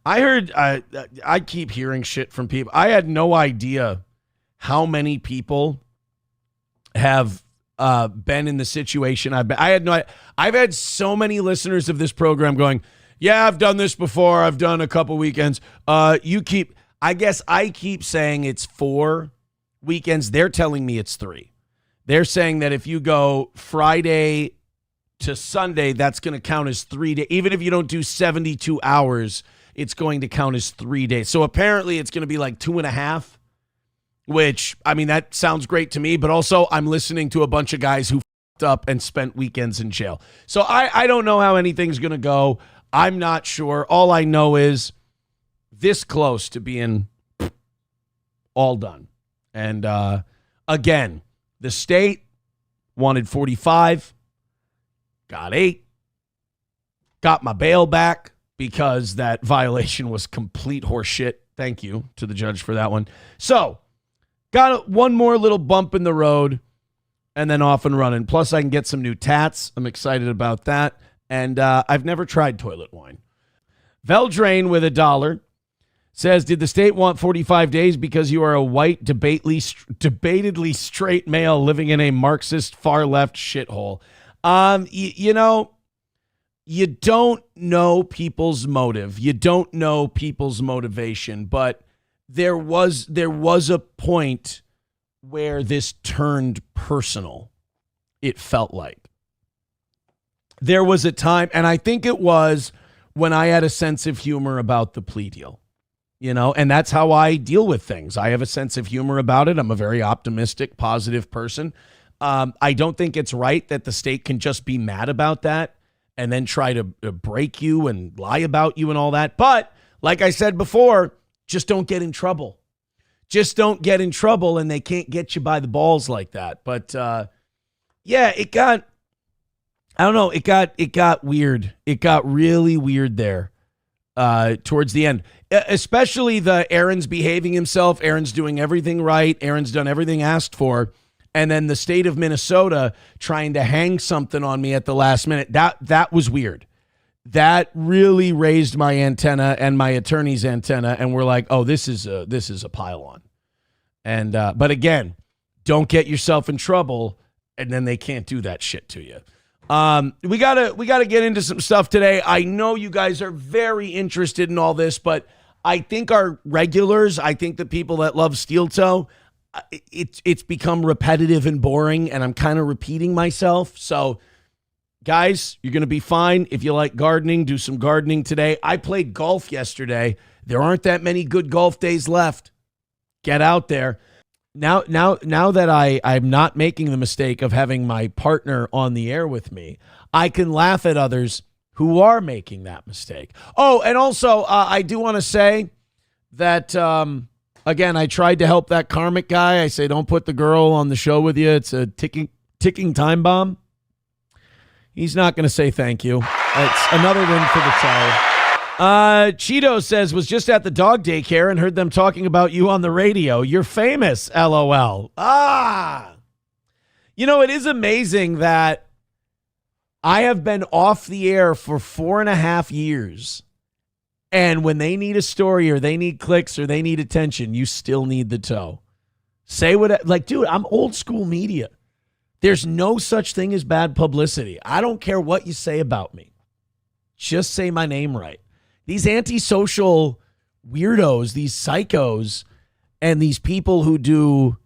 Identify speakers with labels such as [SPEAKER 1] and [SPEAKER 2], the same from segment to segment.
[SPEAKER 1] I heard, I keep hearing shit from people. I had no idea how many people have been in the situation I've been. I've had so many listeners of this program going, yeah, I've done this before. I've done a couple weekends. I keep saying it's 4 weekends. They're telling me it's 3. They're saying that if you go Friday to Sunday, that's going to count as 3 days. Even if you don't do 72 hours, it's going to count as 3 days. So apparently it's going to be like 2.5, which, I mean, that sounds great to me. But also I'm listening to a bunch of guys who fucked up and spent weekends in jail. So I don't know how anything's going to go. I'm not sure. All I know is this close to being all done. And again, the state wanted 45, got 8, got my bail back because that violation was complete horseshit. Thank you to the judge for that one. So got one more little bump in the road and then off and running. Plus I can get some new tats. I'm excited about that. And I've never tried toilet wine. Veldrain with $1 says, did the state want 45 days because you are a white, debatedly straight male living in a Marxist far-left shithole? You don't know people's motive. You don't know people's motivation. But there was a point where this turned personal, it felt like. There was a time, and I think it was when I had a sense of humor about the plea deal. And that's how I deal with things. I have a sense of humor about it. I'm a very optimistic, positive person. I don't think it's right that the state can just be mad about that and then try to break you and lie about you and all that. But like I said before, just don't get in trouble. Just don't get in trouble, and they can't get you by the balls like that. But yeah, it got weird. It got really weird there towards the end. Especially the Aaron's behaving himself. Aaron's doing everything right. Aaron's done everything asked for. And then the state of Minnesota trying to hang something on me at the last minute. That was weird. That really raised my antenna and my attorney's antenna. And we're like, oh, this is a pile on. And but again, don't get yourself in trouble, and then they can't do that shit to you. We gotta get into some stuff today. I know you guys are very interested in all this, but I think our regulars, I think the people that love Steel Toe, it's become repetitive and boring, and I'm kind of repeating myself. So, guys, you're gonna be fine. If you like gardening, do some gardening today. I played golf yesterday. There aren't that many good golf days left. Get out there. Now that I'm not making the mistake of having my partner on the air with me, I can laugh at others who are making that mistake. Oh, and also, I do want to say that, again, I tried to help that karmic guy. I say, don't put the girl on the show with you. It's a ticking time bomb. He's not going to say thank you. It's another win for the child. Cheeto says, was just at the dog daycare and heard them talking about you on the radio. You're famous, LOL. It is amazing that I have been off the air for 4.5 years. And when they need a story or they need clicks or they need attention, you still need the toe. Say what, like, dude, I'm old school media. There's no such thing as bad publicity. I don't care what you say about me. Just say my name right. These antisocial weirdos, these psychos, and these people who do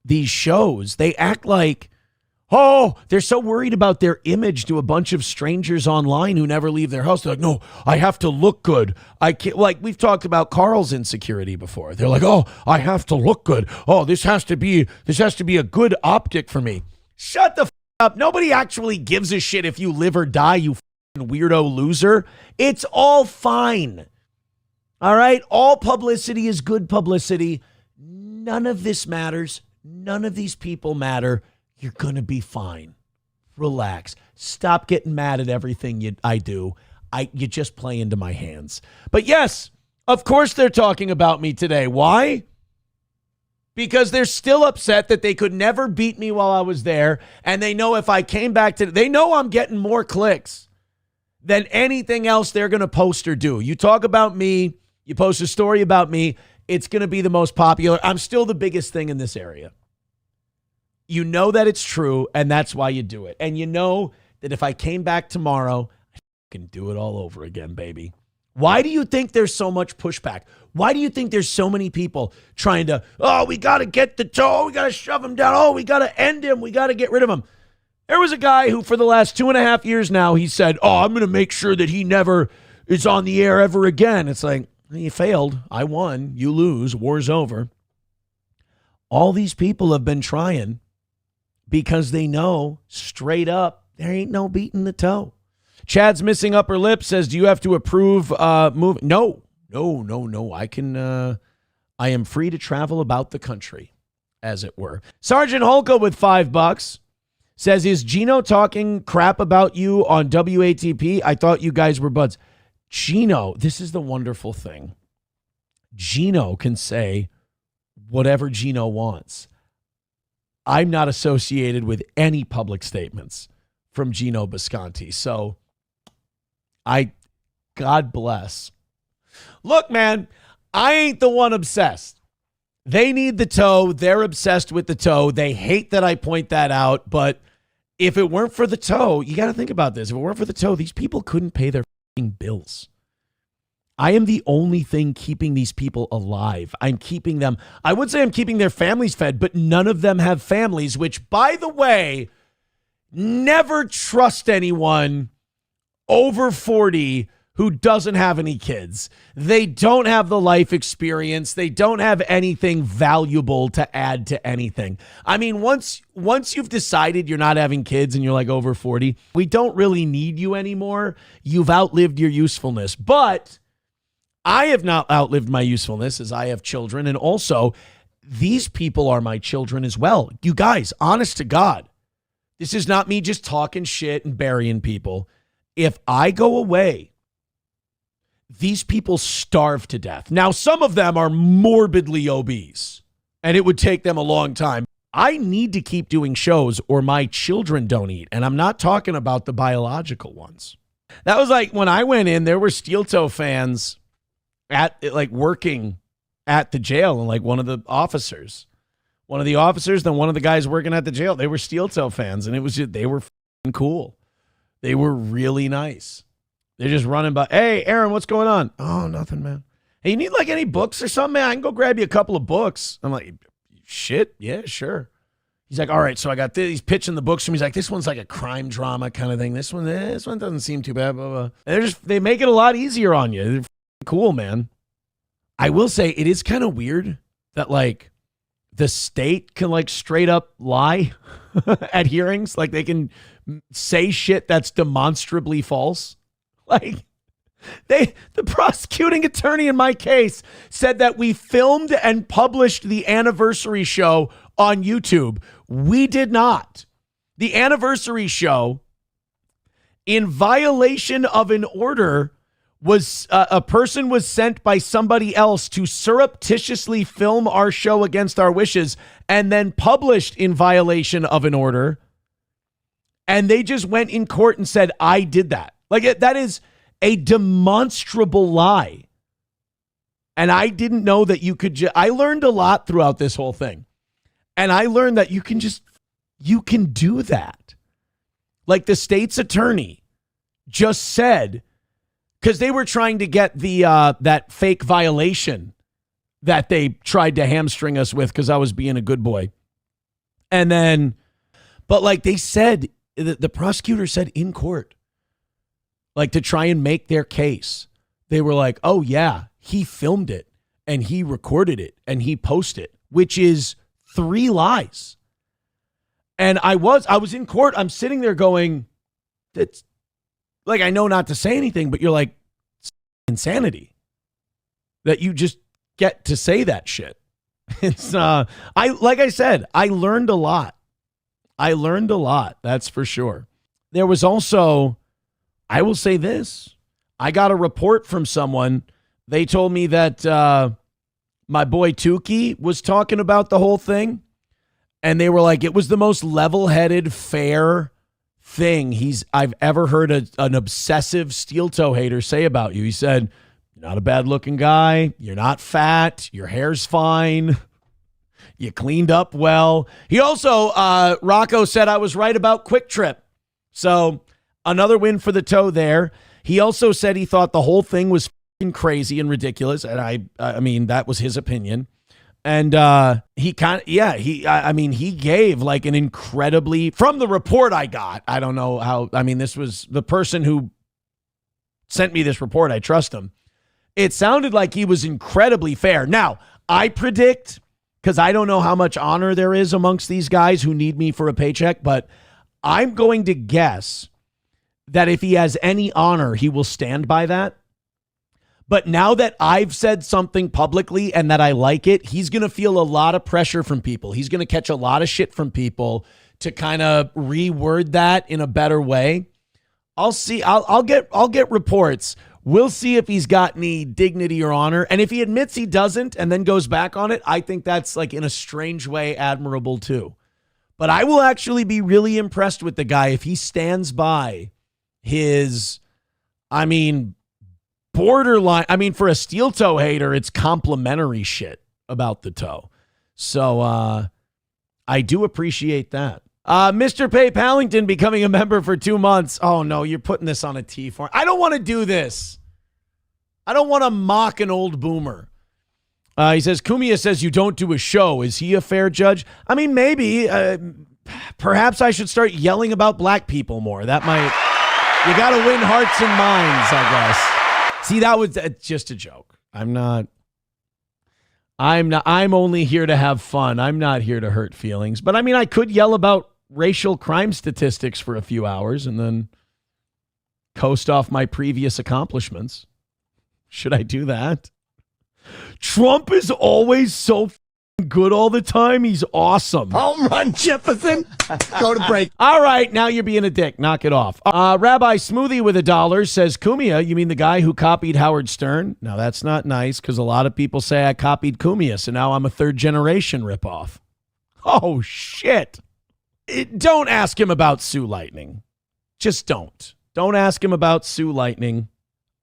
[SPEAKER 1] these shows, they act like, oh, they're so worried about their image to a bunch of strangers online who never leave their house. They're like, no, I have to look good. I can't, like we've talked about Carl's insecurity before. They're like, oh, I have to look good. Oh, this has to be a good optic for me. Shut the up. Nobody actually gives a shit if you live or die, you weirdo loser. It's all fine. All right? All publicity is good publicity. None of this matters. None of these people matter. You're going to be fine. Relax. Stop getting mad at everything I do. You just play into my hands. But yes, of course they're talking about me today. Why? Because they're still upset that they could never beat me while I was there. And they know if I came back they know I'm getting more clicks. than anything else they're going to post or do. You talk about me, you post a story about me, it's going to be the most popular. I'm still the biggest thing in this area. You know that it's true, and that's why you do it. And you know that if I came back tomorrow, I can do it all over again, baby. Why do you think there's so much pushback? Why do you think there's so many people trying to, oh, we got to get the toe, we got to shove him down, oh, we got to end him, we got to get rid of him. There was a guy who for the last 2.5 years now, he said, oh, I'm going to make sure that he never is on the air ever again. It's like, you failed. I won. You lose. War's over. All these people have been trying because they know straight up there ain't no beating the toe. Chad's missing upper lip says, do you have to approve moving? No. I am free to travel about the country, as it were. Sergeant Holka with $5 says, is Gino talking crap about you on WATP? I thought you guys were buds. Gino, this is the wonderful thing. Gino can say whatever Gino wants. I'm not associated with any public statements from Gino Bisconti. So God bless. Look, man, I ain't the one obsessed. They need the toe. They're obsessed with the toe. They hate that I point that out. But if it weren't for the toe, you got to think about this. If it weren't for the toe, these people couldn't pay their bills. I am the only thing keeping these people alive. I'm keeping them. I would say I'm keeping their families fed, but none of them have families, which, by the way, never trust anyone over 40 who doesn't have any kids. They don't have the life experience. They don't have anything valuable to add to anything. I mean, once you've decided you're not having kids and you're like over 40, we don't really need you anymore. You've outlived your usefulness. But I have not outlived my usefulness as I have children. And also, these people are my children as well. You guys, honest to God, this is not me just talking shit and burying people. If I go away, these people starve to death. Now, some of them are morbidly obese, and it would take them a long time. I need to keep doing shows or my children don't eat. And I'm not talking about the biological ones. That was like when I went in, there were steel toe fans at like working at the jail, and like one of the officers, then one of the guys working at the jail, they were steel toe fans, and it was just, they were cool. They were really nice. They're just running by. Hey, Aaron, what's going on? Oh, nothing, man. Hey, you need like any books or something, man? I can go grab you a couple of books. I'm like, shit, yeah, sure. He's like, all right, so I got this. He's pitching the books to me. He's like, this one's like a crime drama kind of thing. This one doesn't seem too bad. Blah, blah. And they make it a lot easier on you. They're cool, man. I will say it is kind of weird that like the state can like straight up lie at hearings. Like they can say shit that's demonstrably false. Like the prosecuting attorney in my case said that we filmed and published the anniversary show on YouTube. We did not. The anniversary show, in violation of an order, was a person was sent by somebody else to surreptitiously film our show against our wishes and then published in violation of an order. And they just went in court and said, I did that. Like that is a demonstrable lie. And I didn't know that you could I learned a lot throughout this whole thing. And I learned that you can do that. Like the state's attorney just said, because they were trying to get the that fake violation that they tried to hamstring us with because I was being a good boy. And then, but like they said, the prosecutor said in court, like to try and make their case, they were like, oh yeah, he filmed it and he recorded it and he posted it, which is 3 lies. And I was in court. I'm sitting there going, that's like, I know not to say anything, but you're like, it's insanity that you just get to say that shit. It's like I said, I learned a lot. That's for sure. There was also, I will say this, I got a report from someone. They told me that my boy Tookie was talking about the whole thing. And they were like, it was the most level-headed, fair thing I've ever heard an obsessive steel toe hater say about you. He said, "You're not a bad looking guy. You're not fat. Your hair's fine. You cleaned up well." He also, Rocco said I was right about Quick Trip. So another win for the toe there. He also said he thought the whole thing was fucking crazy and ridiculous. And I mean, that was his opinion. And he gave like an incredibly, from the report I got, I don't know how, I mean, this was the person who sent me this report. I trust him. It sounded like he was incredibly fair. Now, I predict, because I don't know how much honor there is amongst these guys who need me for a paycheck, but I'm going to guess that if he has any honor, he will stand by that. But now that I've said something publicly and that I like it, he's going to feel a lot of pressure from people. He's going to catch a lot of shit from people to kind of reword that in a better way. I'll see. I'll get reports. We'll see if he's got any dignity or honor. And if he admits he doesn't and then goes back on it, I think that's like in a strange way admirable too. But I will actually be really impressed with the guy if he stands by his, I mean, borderline. I mean, for a steel toe hater, it's complimentary shit about the toe. So I do appreciate that. Mr. Pay Pallington becoming a member for 2 months. Oh, no, you're putting this on a T form. I don't want to do this. I don't want to mock an old boomer. He says, Cumia says you don't do a show. Is he a fair judge? I mean, maybe. Perhaps I should start yelling about black people more. That might... You got to win hearts and minds, I guess. See, that was just a joke. I'm only here to have fun. I'm not here to hurt feelings. But I mean, I could yell about racial crime statistics for a few hours and then coast off my previous accomplishments. Should I do that? Trump is always so good all the time. He's awesome.
[SPEAKER 2] Home run, Jefferson. Go to break.
[SPEAKER 1] All right, now you're being a dick. Knock it off. Rabbi Smoothie with $1 says, Cumia, you mean the guy who copied Howard Stern? Now, that's not nice because a lot of people say I copied Cumia, so now I'm a third-generation ripoff. Oh, shit. Don't ask him about Sue Lightning. Just don't. Don't ask him about Sue Lightning.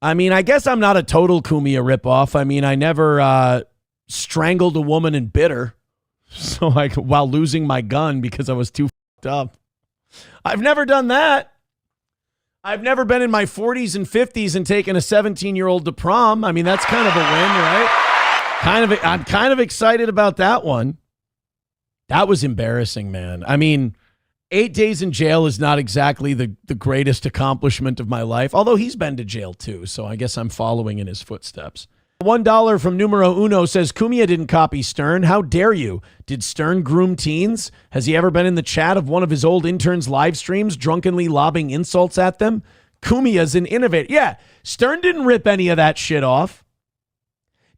[SPEAKER 1] I mean, I guess I'm not a total Cumia ripoff. I mean, I never strangled a woman and bit her, so while losing my gun because I was too fucked up. I've never done that. I've never been in my 40s and 50s and taken a 17-year-old to prom. I mean, that's kind of a win, right? I'm kind of excited about that one. That was embarrassing, man. I mean, 8 days in jail is not exactly the greatest accomplishment of my life, although he's been to jail too, so I guess I'm following in his footsteps. $1 from Numero Uno says, Cumia didn't copy Stern. How dare you? Did Stern groom teens? Has he ever been in the chat of one of his old interns' live streams, drunkenly lobbing insults at them? Cumia's an innovator. Yeah, Stern didn't rip any of that shit off.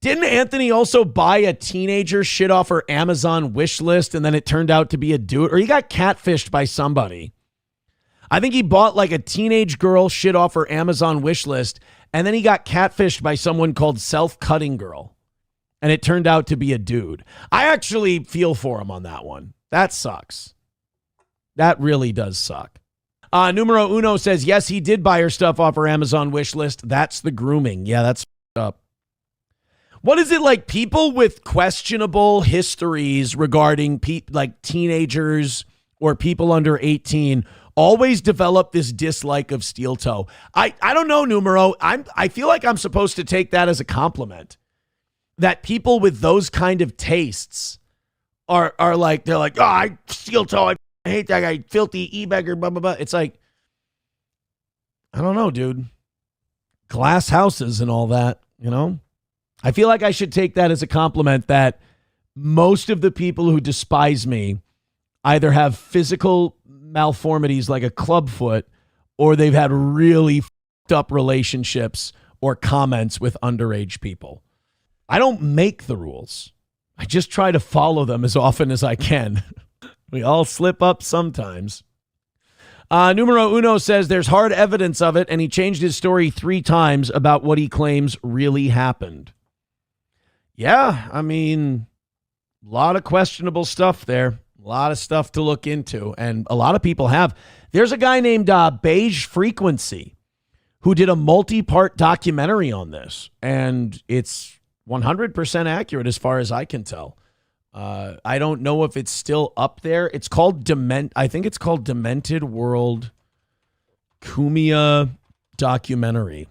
[SPEAKER 1] Didn't Anthony also buy a teenager shit off her Amazon wish list and then it turned out to be a dude? Or he got catfished by somebody. I think he bought like a teenage girl shit off her Amazon wish list and then he got catfished by someone called Self-Cutting Girl. And it turned out to be a dude. I actually feel for him on that one. That sucks. That really does suck. Numero Uno says, yes, he did buy her stuff off her Amazon wish list. That's the grooming. Yeah, that's up. What is it like people with questionable histories regarding like teenagers or people under 18 always develop this dislike of steel toe? I don't know, Numero. I feel like I'm supposed to take that as a compliment. That people with those kind of tastes are like, they're like, oh, steel toe, I hate that guy, filthy e-beggar, blah, blah, blah. It's like, I don't know, dude. Glass houses and all that, you know? I feel like I should take that as a compliment that most of the people who despise me either have physical malformities like a clubfoot or they've had really fucked up relationships or comments with underage people. I don't make the rules. I just try to follow them as often as I can. We all slip up sometimes. Numero Uno says there's hard evidence of it and he changed his story 3 times about what he claims really happened. Yeah, I mean, a lot of questionable stuff there. A lot of stuff to look into, and a lot of people have. There's a guy named Beige Frequency who did a multi-part documentary on this, and it's 100% accurate as far as I can tell. I don't know if it's still up there. It's called I think it's called Demented World Cumia documentary.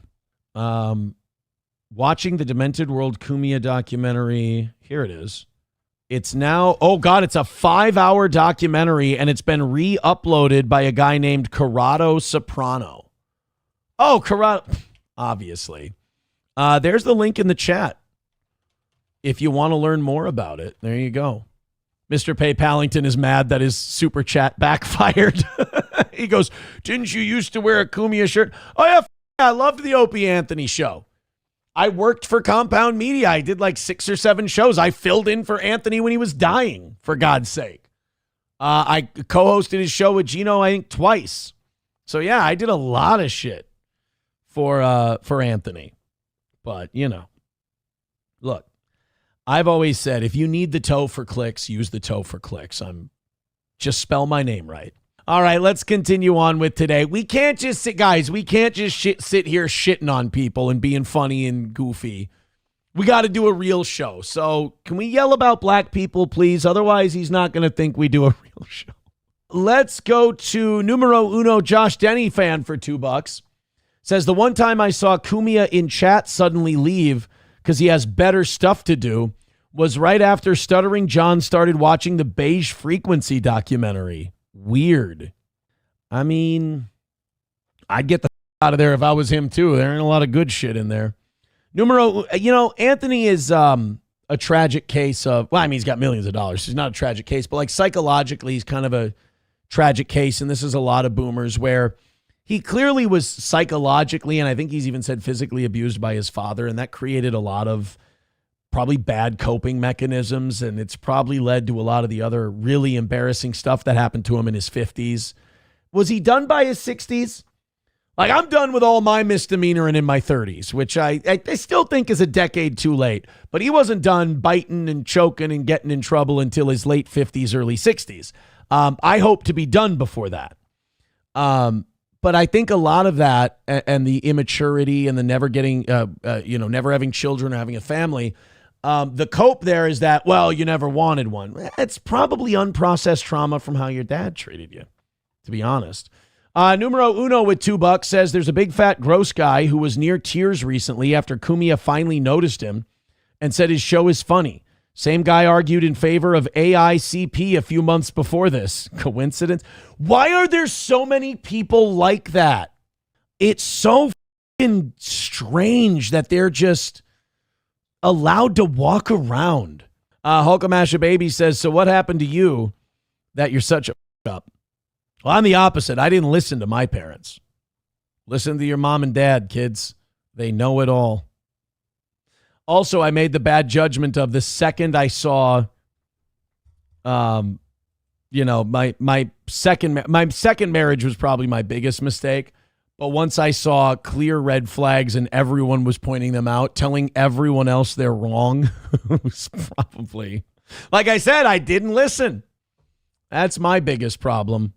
[SPEAKER 1] Watching the Demented World Cumia documentary. Here it is. It's now, oh God, it's a 5-hour documentary, and it's been re-uploaded by a guy named Corrado Soprano. Oh, Corrado, obviously. There's the link in the chat. If you want to learn more about it, there you go. Mr. Pay Pallington is mad that his super chat backfired. He goes, didn't you used to wear a Cumia shirt? Oh, yeah, I loved the Opie Anthony show. I worked for Compound Media. I did like 6 or 7 shows. I filled in for Anthony when he was dying, for God's sake. I co-hosted his show with Gino, I think, twice. So, yeah, I did a lot of shit for Anthony. But, you know, look, I've always said, if you need the toe for clicks, use the toe for clicks. Just spell my name right. All right, let's continue on with today. We can't just sit here shitting on people and being funny and goofy. We got to do a real show. So can we yell about black people, please? Otherwise, he's not going to think we do a real show. Let's go to numero uno Josh Denny fan for $2. Says, the one time I saw Cumia in chat suddenly leave because he has better stuff to do was right after Stuttering John started watching the Beige Frequency documentary. Weird. I mean, I'd get the out of there if I was him too. There ain't a lot of good shit in there. Anthony is a tragic case of, well, I mean, he's got millions of dollars. He's not a tragic case, but like psychologically, he's kind of a tragic case. And this is a lot of boomers where he clearly was psychologically, and I think he's even said physically abused by his father. And that created a lot of probably bad coping mechanisms, and it's probably led to a lot of the other really embarrassing stuff that happened to him in his 50s. Was he done by his 60s? Like, I'm done with all my misdemeanor and in my 30s, which I still think is a decade too late. But he wasn't done biting and choking and getting in trouble until his late 50s, early 60s. I hope to be done before that. But I think a lot of that and the immaturity and the never getting, never having children or having a family, the cope there is that, well, you never wanted one. It's probably unprocessed trauma from how your dad treated you, to be honest. Numero uno with $2 says there's a big fat gross guy who was near tears recently after Cumia finally noticed him and said his show is funny. Same guy argued in favor of AICP a few months before this. Coincidence? Why are there so many people like that? It's so fucking strange that they're just allowed to walk around. Hulkamasha Baby says, so what happened to you that you're such a up? Well, I'm the opposite. I didn't listen to my parents. Listen to your mom and dad, kids. They know it all. Also, I made the bad judgment of the second I saw, my second marriage was probably my biggest mistake. But once I saw clear red flags and everyone was pointing them out, telling everyone else they're wrong, was probably, like I said, I didn't listen. That's my biggest problem.